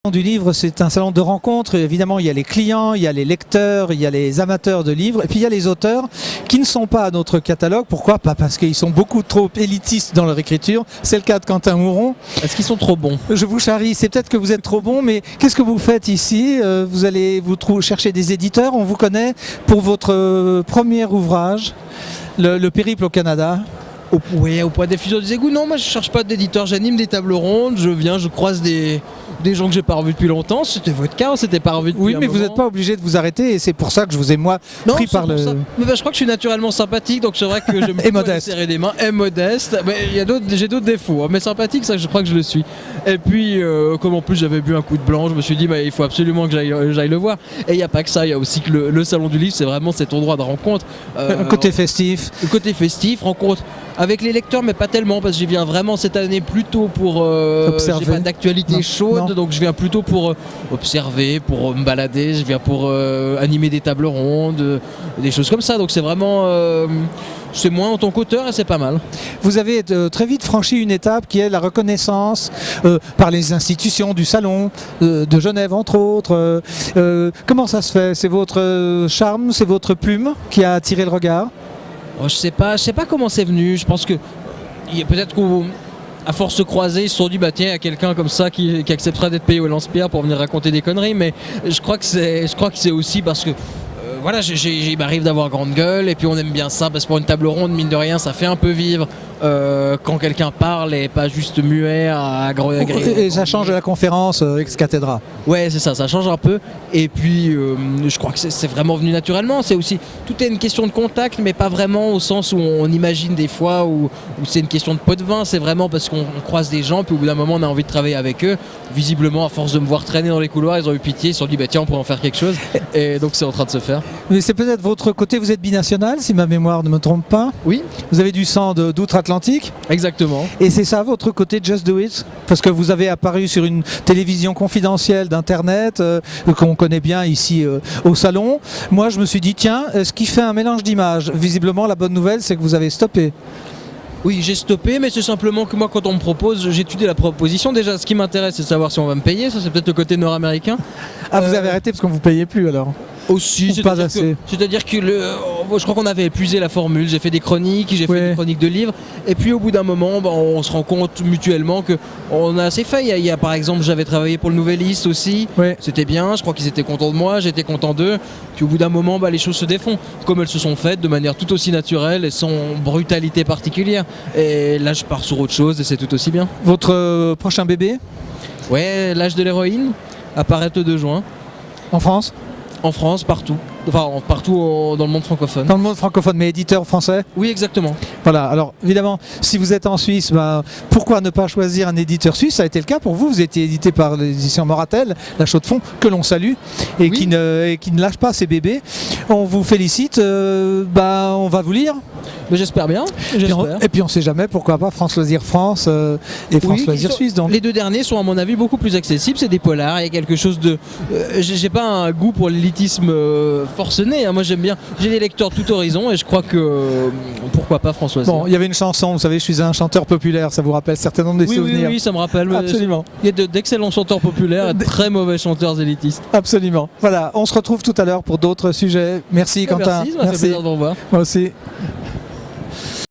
Du livre, c'est un salon de rencontres. Évidemment, il y a les clients, il y a les lecteurs, il y a les amateurs de livres, et puis il y a les auteurs qui ne sont pas à notre catalogue. Pourquoi? Pas parce qu'ils sont beaucoup trop élitistes dans leur écriture. C'est le cas de Quentin Mouron. Est-ce qu'ils sont trop bons? Je vous charrie, c'est peut-être que vous êtes trop bon, mais qu'est-ce que vous faites ici? Vous allez chercher des éditeurs, on vous connaît pour votre premier ouvrage, le périple au Canada. Oui, au point des fuseaux des égouts. Non, moi je cherche pas d'éditeur, j'anime des tables rondes, je croise des gens que j'ai pas revus depuis longtemps. C'était votre cas, c'était pas revu depuis Oui, un mais moment. vous n'êtes pas obligé de vous arrêter, et c'est pour ça que je vous ai pris par le... Mais je crois que je suis naturellement sympathique, donc c'est vrai que je me Et modeste. serrer des mains, et modeste. Mais j'ai d'autres défauts, hein, mais sympathique, ça je crois que je le suis. Et puis, comme en plus j'avais bu un coup de blanc, je me suis dit il faut absolument que j'aille le voir. Et il n'y a pas que ça, il y a aussi que le salon du livre, c'est vraiment cet endroit de rencontre. Côté festif. Le côté festif, rencontre avec les lecteurs, mais pas tellement, parce que j'y viens vraiment cette année plutôt pour observer. j'ai pas d'actualité chaude, non. donc je viens plutôt pour observer, pour me balader, je viens pour animer des tables rondes, des choses comme ça. Donc c'est vraiment c'est moi en tant qu'auteur et c'est pas mal. Vous avez très vite franchi une étape qui est la reconnaissance par les institutions du salon de Genève entre autres. Comment ça se fait? C'est votre charme, c'est votre plume qui a attiré le regard? Je sais pas comment c'est venu. Je pense que peut-être qu'à force de croiser, ils se sont dit tiens, il y a quelqu'un comme ça qui acceptera d'être payé au lance-pierre pour venir raconter des conneries. Mais je crois que c'est aussi parce que voilà, il m'arrive d'avoir grande gueule et puis on aime bien ça parce que pour une table ronde, mine de rien, ça fait un peu vivre quand quelqu'un parle et pas juste muet à et ça change de la conférence ex cathedra. Ouais, c'est ça change un peu. Et puis je crois que c'est vraiment venu naturellement. C'est aussi, tout est une question de contact, mais pas vraiment au sens où on imagine des fois où c'est une question de pot de vin. C'est vraiment parce qu'on croise des gens, puis au bout d'un moment on a envie de travailler avec eux. Visiblement, à force de me voir traîner dans les couloirs, ils ont eu pitié, ils se sont dit tiens, on pourrait en faire quelque chose. Et donc c'est en train de se faire. Mais c'est peut-être votre côté, vous êtes binational, si ma mémoire ne me trompe pas. Oui. Vous avez du sang d'outre-Atlantique. Exactement. Et c'est ça votre côté Just Do It? Parce que vous avez apparu sur une télévision confidentielle d'Internet, qu'on connaît bien ici au salon. Moi je me suis dit tiens, ce qui fait un mélange d'images. Visiblement la bonne nouvelle c'est que vous avez stoppé. Oui, j'ai stoppé, mais c'est simplement que moi, quand on me propose, j'étudie la proposition. Déjà, ce qui m'intéresse, c'est de savoir si on va me payer. Ça, c'est peut-être le côté nord-américain. Ah, vous avez arrêté parce qu'on ne vous payait plus alors? Aussi, c'est-à-dire que je crois qu'on avait épuisé la formule. J'ai fait des chroniques, j'ai fait des chroniques de livres, et puis au bout d'un moment, on se rend compte mutuellement que on a assez fait. Il y a par exemple, j'avais travaillé pour le Nouvelliste aussi, c'était bien. Je crois qu'ils étaient contents de moi, j'étais content d'eux. Puis au bout d'un moment, les choses se défont, comme elles se sont faites, de manière tout aussi naturelle et sans brutalité particulière. Et là, je pars sur autre chose et c'est tout aussi bien. Votre prochain bébé? Ouais, L'âge de l'héroïne apparaît le 2 juin. En France? En France, partout. Enfin, partout dans le monde francophone. Dans le monde francophone, mais éditeur français? Oui, exactement. Voilà, alors évidemment, si vous êtes en Suisse, pourquoi ne pas choisir un éditeur suisse? Ça a été le cas pour vous, vous étiez édité par l'édition Moratel, la Chaux-de-Fonds, que l'on salue, et qui ne lâche pas ses bébés. On vous félicite, on va vous lire. Mais j'espère bien. Et puis on ne sait jamais, pourquoi pas France Loisirs France et France Loisirs Suisse. Donc. Les deux derniers sont à mon avis beaucoup plus accessibles, c'est des polars, il y a quelque chose de... j'ai pas un goût pour l'élitisme forcené, hein. Moi j'aime bien, j'ai des lecteurs tout horizon et je crois que pourquoi pas France Loisirs. Bon, il y avait une chanson, vous savez, je suis un chanteur populaire, ça vous rappelle certainement des souvenirs. Oui, ça me rappelle. Absolument. Il y a d'excellents chanteurs populaires et de très mauvais chanteurs élitistes. Absolument. Voilà, on se retrouve tout à l'heure pour d'autres sujets. Merci Quentin. Merci, ça m'a fait plaisir de vous revoir. Moi aussi.